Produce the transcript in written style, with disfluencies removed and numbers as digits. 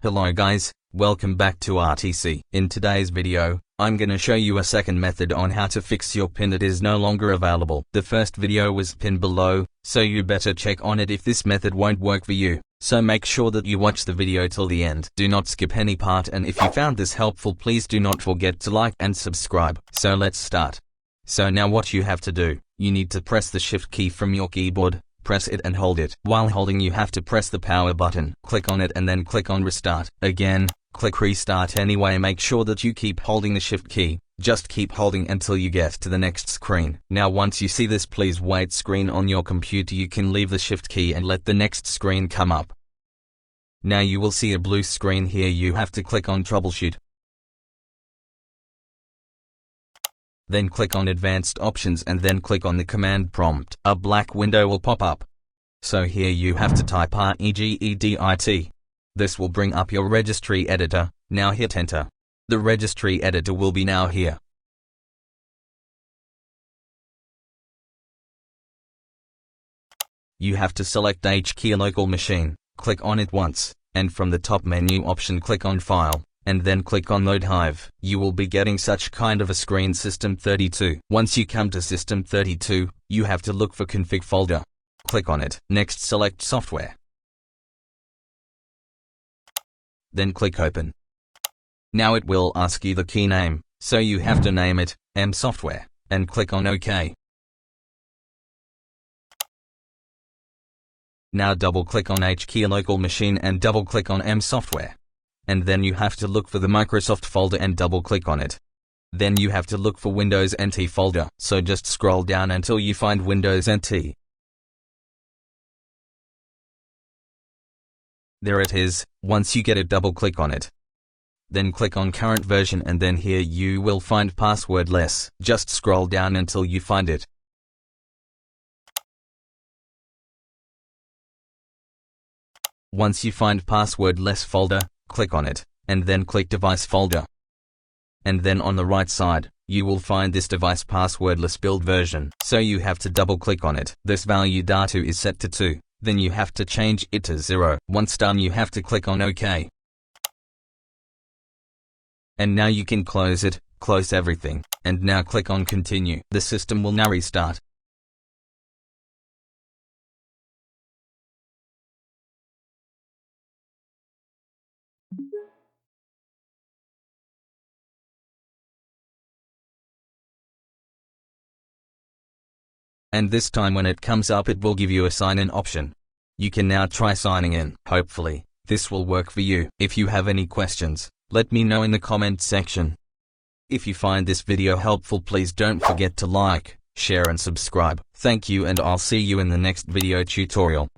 Hello guys, welcome back to RTC. In today's video, I'm gonna show you a second method on how to fix your pin that is no longer available. The first video was pinned below, so you better check on it if this method won't work for you. So make sure that you watch the video till the end. Do not skip any part, and if you found this helpful, please do not forget to like and subscribe. So let's start. So now what you have to do, you need to press the shift key from your keyboard. Press it and hold it. While holding, you have to press the power button. Click on it and then click on restart. Again, click restart anyway. Make sure that you keep holding the shift key. Just keep holding until you get to the next screen. Now once you see this please wait screen on your computer, you can leave the shift key and let the next screen come up. Now you will see a blue screen here. You have to click on Troubleshoot. Then click on Advanced Options and then click on the command prompt. A black window will pop up. So here you have to type regedit. This will bring up your registry editor. Now hit enter. The registry editor will be now here. You have to select HKey local machine. Click on it once, and from the top menu option click on File, and then click on Load Hive. You will be getting such kind of a screen, System 32. Once you come to System 32, you have to look for Config folder. Click on it. Next select Software. Then click Open. Now it will ask you the key name, so you have to name it M Software, and click on OK. Now double click on HKey local machine and double click on M Software. And then you have to look for the Microsoft folder and double click on it. Then you have to look for Windows NT folder, so just scroll down until you find Windows NT. There it is. Once you get it, double click on it. Then click on current version and then here you will find passwordless. Just scroll down until you find it. Once you find passwordless folder, click on it, and then click device folder. And then on the right side, you will find this device passwordless build version. So you have to double click on it. This value data is set to 2. Then you have to change it to 0. Once done, you have to click on OK. And now you can close it, close everything, and now click on continue. The system will now restart. And this time when it comes up, it will give you a sign-in option. You can now try signing in. Hopefully, this will work for you. If you have any questions, let me know in the comment section. If you find this video helpful, please don't forget to like, share and subscribe. Thank you, and I'll see you in the next video tutorial.